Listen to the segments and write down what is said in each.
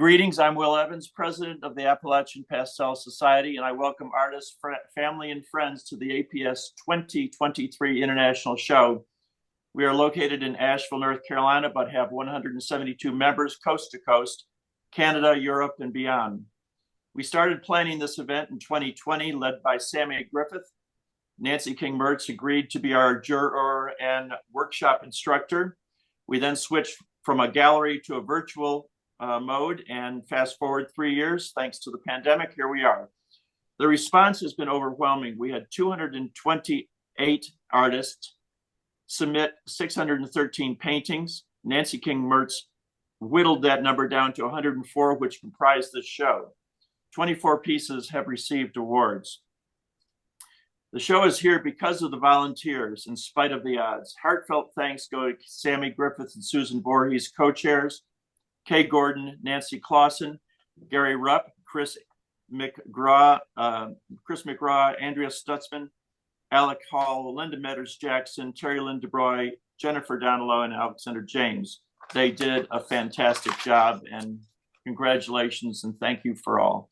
Greetings, I'm Will Evans, president of the Appalachian Pastel Society, and I welcome artists, family, and friends to the APS 2023 International Show. We are located in Asheville, North Carolina, but have 172 members coast to coast, Canada, Europe, and beyond. We started planning this event in 2020, led by Sammy Griffith. Nancie King Mertz agreed to be our juror and workshop instructor. We then switched from a gallery to a virtual mode, and fast forward 3 years, thanks to the pandemic, here we are. The response has been overwhelming. We had 228 artists submit 613 paintings. Nancie King Mertz whittled that number down to 104, which comprised this show. 24 pieces have received awards. The show is here because of the volunteers, in spite of the odds. Heartfelt thanks go to Sammy Griffith and Susan Voorhees, co-chairs, Kay Gordon, Nancy Clausen, Gary Rupp, Chris McGraw, Andrea Stutzman, Alec Hall, Linda Metters-Jackson, Terry Lynn DeBroy, Jennifer Donalow, and Alexander James. They did a fantastic job, and congratulations and thank you for all.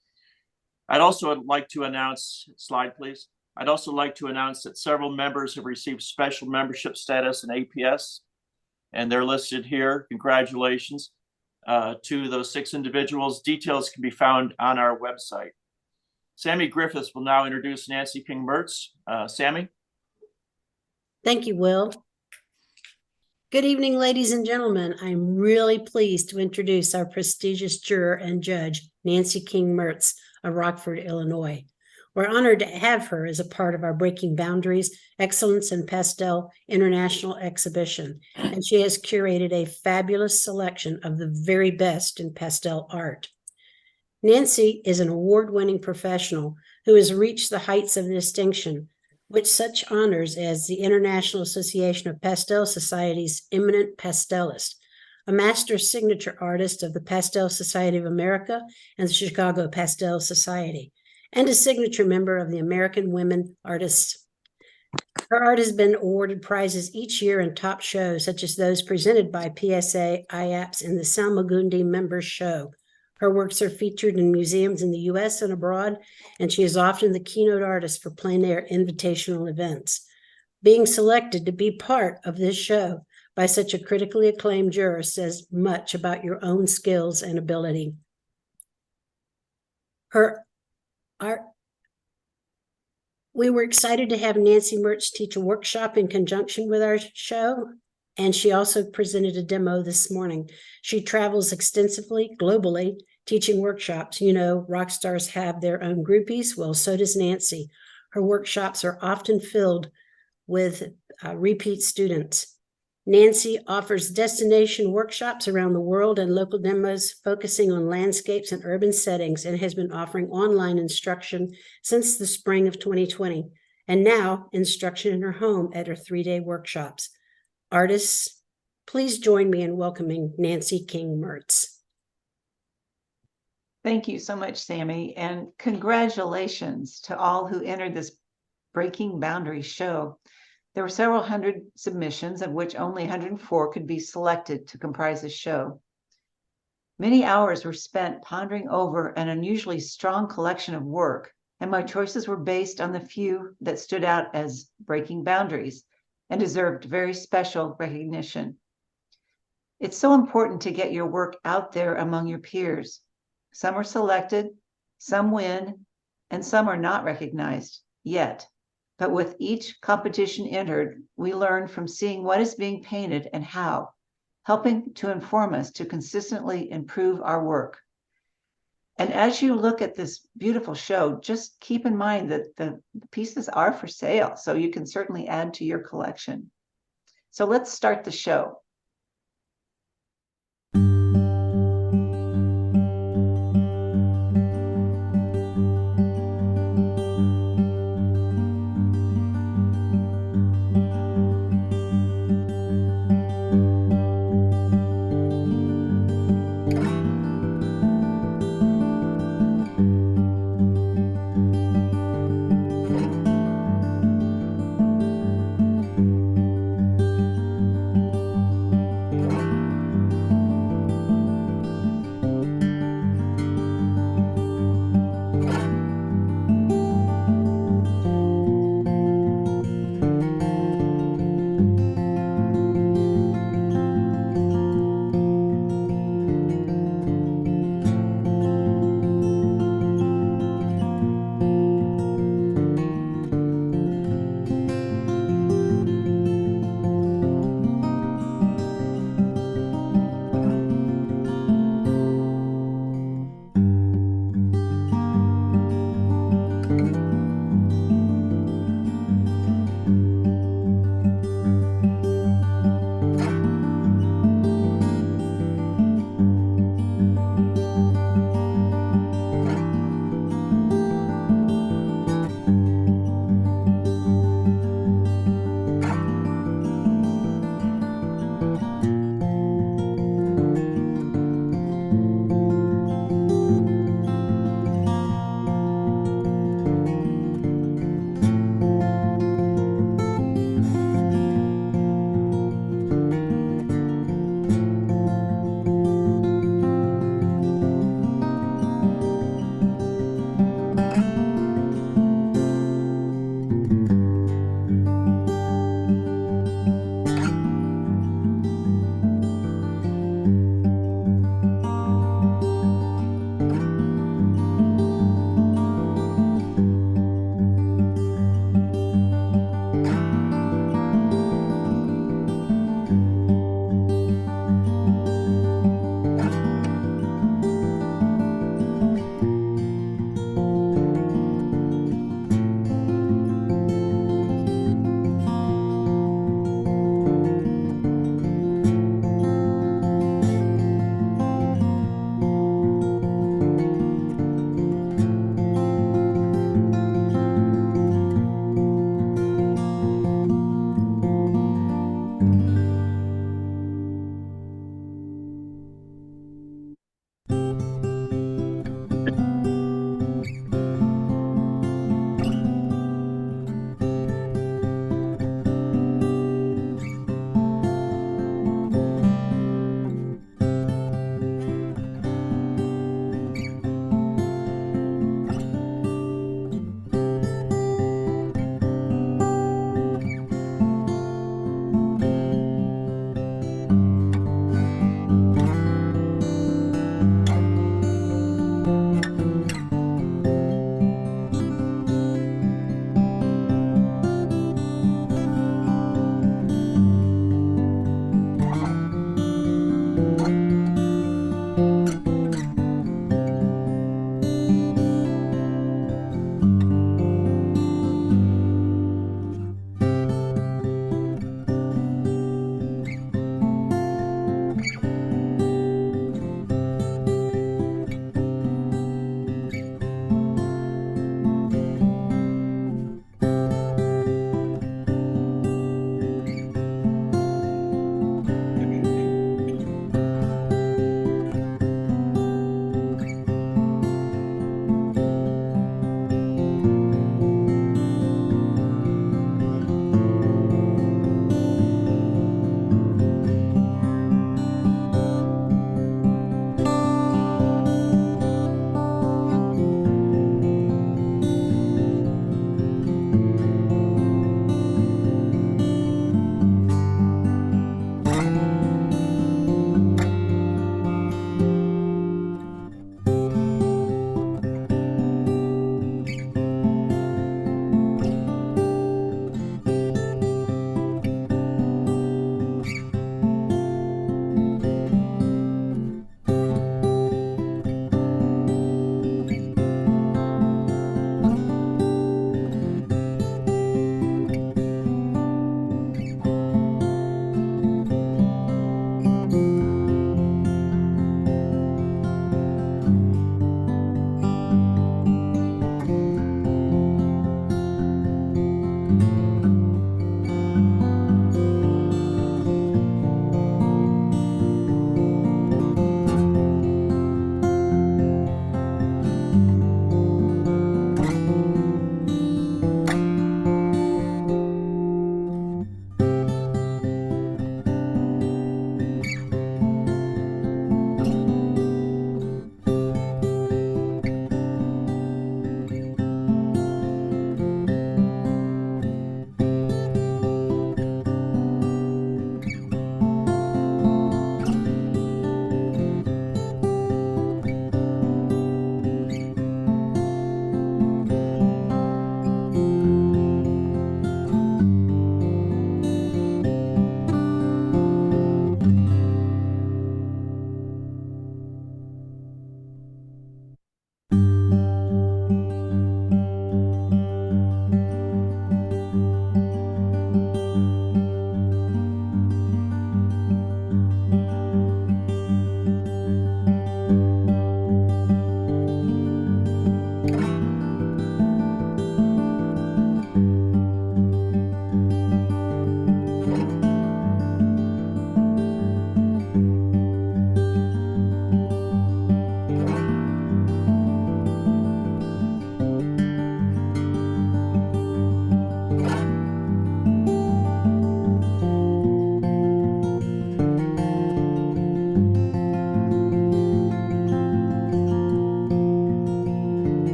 I'd also like to announce, slide please. I'd also like to announce that several members have received special membership status in APS, and they're listed here. Congratulations to those 6 individuals. Details can be found on our website. Sammy Griffiths will now introduce Nancie King Mertz. Sammy? Thank you, Will. Good evening, ladies and gentlemen. I'm really pleased to introduce our prestigious juror and judge, Nancie King Mertz of Rockford, Illinois. We're honored to have her as a part of our Breaking Boundaries Excellence in Pastel International Exhibition, and she has curated a fabulous selection of the very best in pastel art. Nancie is an award-winning professional who has reached the heights of distinction with such honors as the International Association of Pastel Society's Eminent Pastelist, a master signature artist of the Pastel Society of America and the Chicago Pastel Society, and a signature member of the American Women Artists. Her art has been awarded prizes each year in top shows, such as those presented by PSA IAPS in the Salmagundi Members Show. Her works are featured in museums in the U.S. and abroad, and she is often the keynote artist for plein air invitational events. Being selected to be part of this show by such a critically acclaimed juror says much about your own skills and ability. We were excited to have Nancie Mertz teach a workshop in conjunction with our show, and she also presented a demo this morning. She travels extensively globally, teaching workshops. You know, rock stars have their own groupies. Well, so does Nancie. Her workshops are often filled with repeat students. Nancie offers destination workshops around the world and local demos focusing on landscapes and urban settings, and has been offering online instruction since the spring of 2020, and now instruction in her home at her 3-day workshops. Artists, please join me in welcoming Nancie King Mertz. Thank you so much, Sammy, and congratulations to all who entered this Breaking Boundaries show. There were several hundred submissions, of which only 104 could be selected to comprise the show. Many hours were spent pondering over an unusually strong collection of work, and my choices were based on the few that stood out as breaking boundaries and deserved very special recognition. It's so important to get your work out there among your peers. Some are selected, some win, and some are not recognized yet. But with each competition entered, we learn from seeing what is being painted and how, helping to inform us to consistently improve our work. And as you look at this beautiful show, just keep in mind that the pieces are for sale, so you can certainly add to your collection. So let's start the show.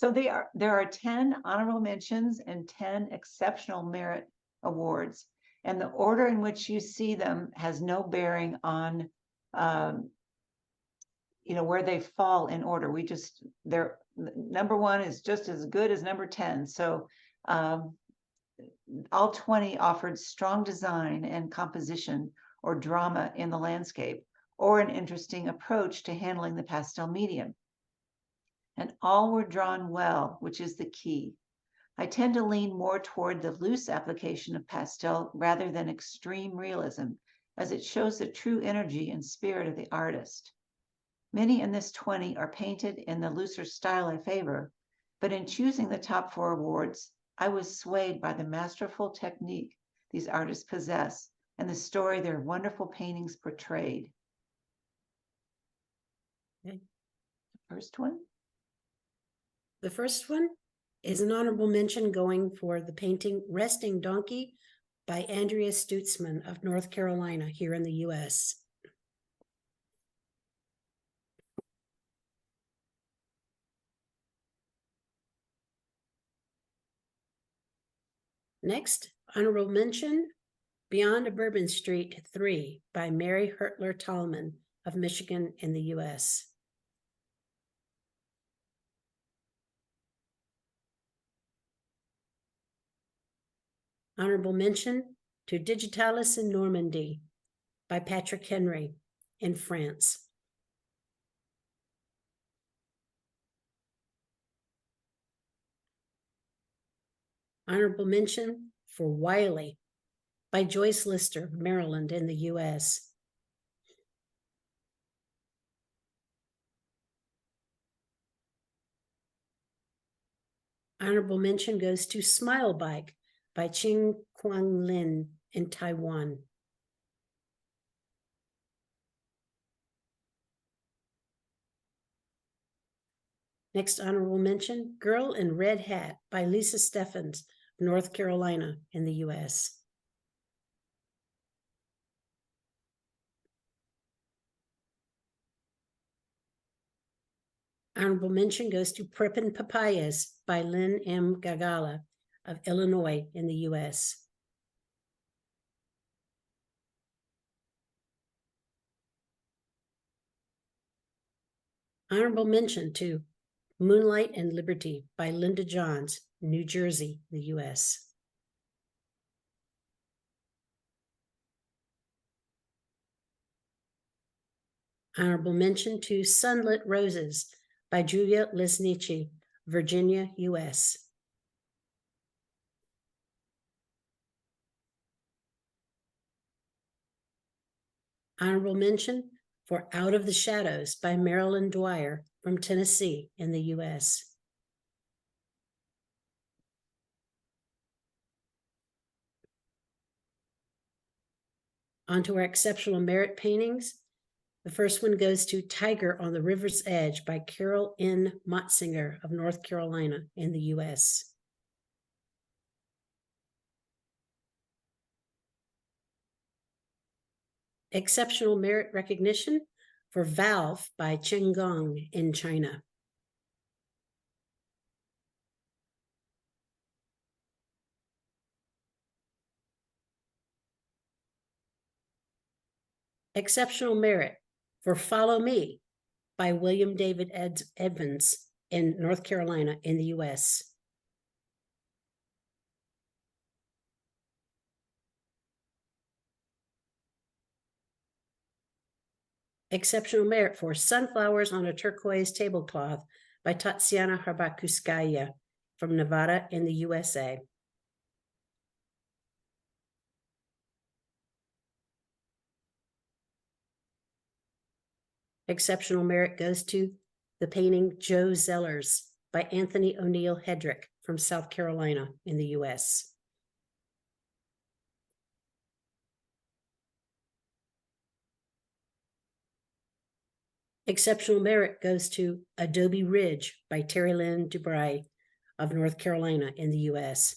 So there are 10 honorable mentions and 10 exceptional merit awards. And the order in which you see them has no bearing on, where they fall in order. Number 1 is just as good as number 10. So all 20 offered strong design and composition or drama in the landscape, or an interesting approach to handling the pastel medium. And all were drawn well, which is the key. I tend to lean more toward the loose application of pastel rather than extreme realism, as it shows the true energy and spirit of the artist. Many in this 20 are painted in the looser style I favor, but in choosing the top 4 awards, I was swayed by the masterful technique these artists possess and the story their wonderful paintings portrayed. Okay. First one. The first one is an honorable mention going for the painting Resting Donkey by Andrea Stutzman of North Carolina here in the U.S. Next, honorable mention, Beyond a Bourbon Street 3 by Mary Hertler Tallman of Michigan in the U.S. Honorable mention to Digitalis in Normandy by Patrick Henry in France. Honorable mention for Wiley by Joyce Lister, Maryland in the U.S. Honorable mention goes to Smile Bike by Ching Quang Lin in Taiwan. Next honorable mention, Girl in Red Hat by Lisa Steffens, North Carolina in the U.S. Honorable mention goes to Preppin' Papayas by Lynn M. Gagala of Illinois in the U.S. Honorable mention to Moonlight and Liberty by Linda Johns, New Jersey, the U.S. Honorable mention to Sunlit Roses by Julia Lesnici, Virginia, U.S. Honorable mention for Out of the Shadows by Marilyn Dwyer from Tennessee in the U.S. On to our exceptional merit paintings. The first one goes to Tiger on the River's Edge by Carol N. Motzinger of North Carolina in the U.S. Exceptional merit recognition for Valve by Chen Gong in China. Exceptional merit for Follow Me by William David Evans in North Carolina in the U.S. Exceptional merit for Sunflowers on a Turquoise Tablecloth by Tatiana Harbakuskaya from Nevada in the USA. Exceptional merit goes to the painting Joe Zellers by Anthony O'Neill Hedrick from South Carolina in the U.S. Exceptional merit goes to Adobe Ridge by Terry Lynn Dubray of North Carolina in the U.S.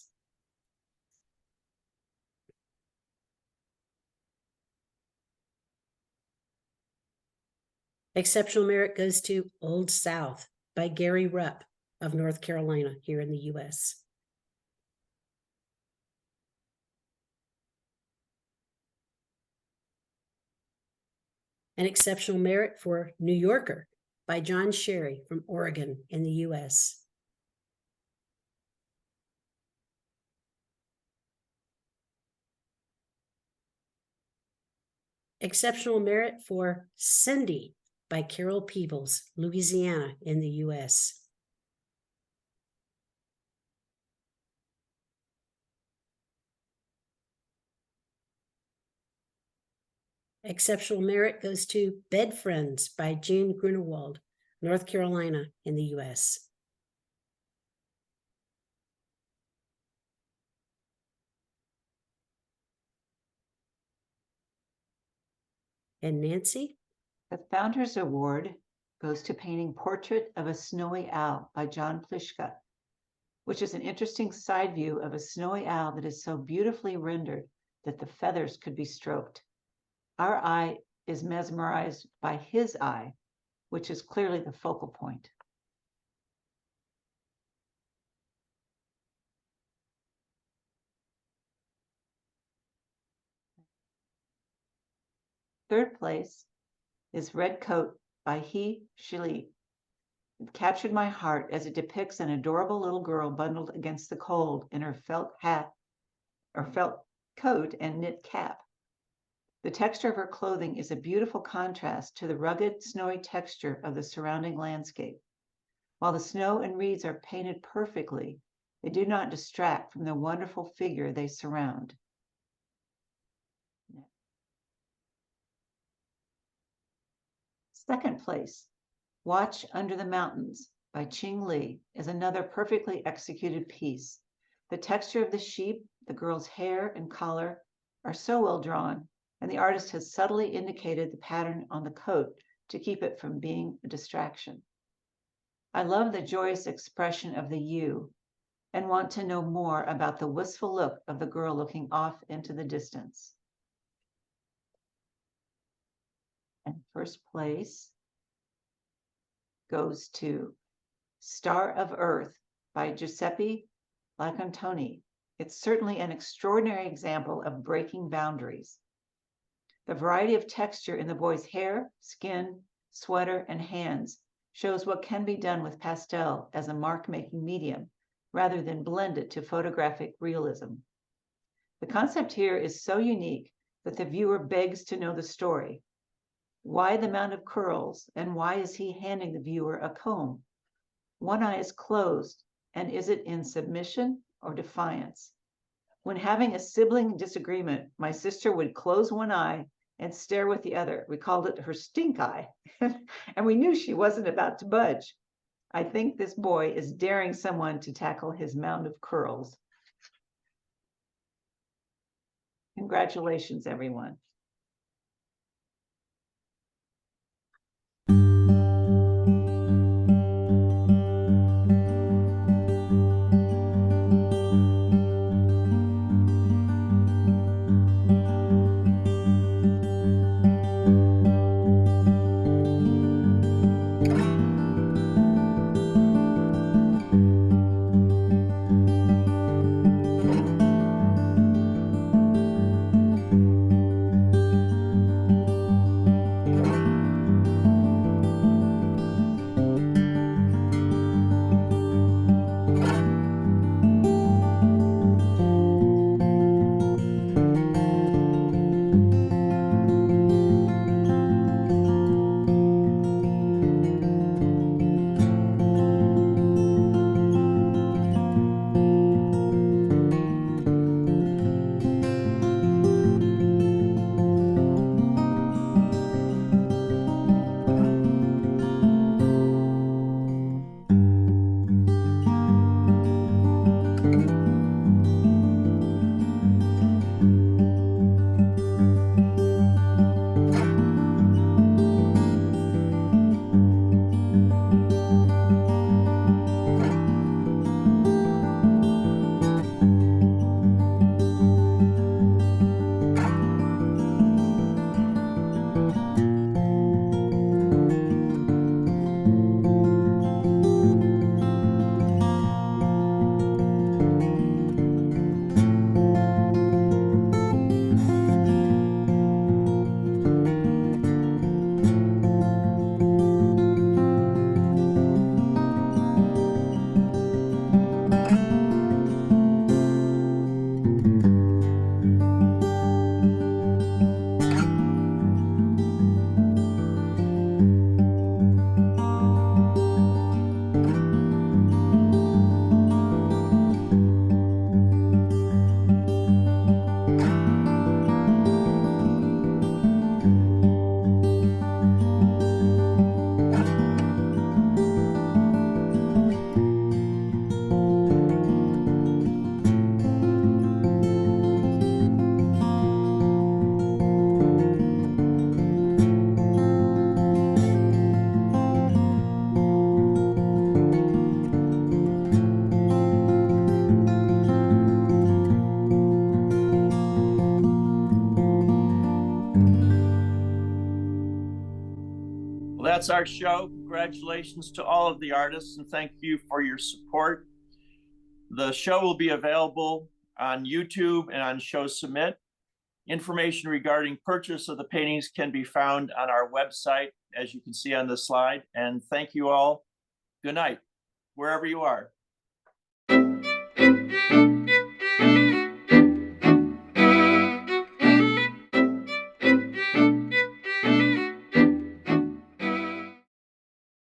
Exceptional merit goes to Old South by Gary Rupp of North Carolina here in the U.S. An exceptional merit for New Yorker by John Sherry from Oregon in the U.S. Exceptional merit for Cindy by Carol Peebles, Louisiana in the U.S. Exceptional merit goes to Bed Friends by Jean Grunewald, North Carolina in the U.S. And Nancy? The Founders Award goes to painting Portrait of a Snowy Owl by John Pliszka, which is an interesting side view of a snowy owl that is so beautifully rendered that the feathers could be stroked. Our eye is mesmerized by his eye, which is clearly the focal point. Third place is Red Coat by He Shili. It captured my heart as it depicts an adorable little girl bundled against the cold in her felt hat or felt coat and knit cap. The texture of her clothing is a beautiful contrast to the rugged, snowy texture of the surrounding landscape. While the snow and reeds are painted perfectly, they do not distract from the wonderful figure they surround. Second place, Watch Under the Mountains by Ching Li is another perfectly executed piece. The texture of the sheep, the girl's hair and collar are so well drawn, and the artist has subtly indicated the pattern on the coat to keep it from being a distraction. I love the joyous expression of the U and want to know more about the wistful look of the girl looking off into the distance. And first place goes to Star of Earth by Giuseppe Lacantoni. It's certainly an extraordinary example of breaking boundaries. The variety of texture in the boy's hair, skin, sweater, and hands shows what can be done with pastel as a mark-making medium, rather than blend it to photographic realism. The concept here is so unique that the viewer begs to know the story. Why the mound of curls, and why is he handing the viewer a comb? One eye is closed, and is it in submission or defiance? When having a sibling disagreement, my sister would close one eye and stare with the other. We called it her stink eye, and we knew she wasn't about to budge. I think this boy is daring someone to tackle his mound of curls. Congratulations, everyone. that's our show. Congratulations to all of the artists and thank you for your support. The show will be available on YouTube and on Show Submit. Information regarding purchase of the paintings can be found on our website, as you can see on the slide. And thank you all. Good night, wherever you are.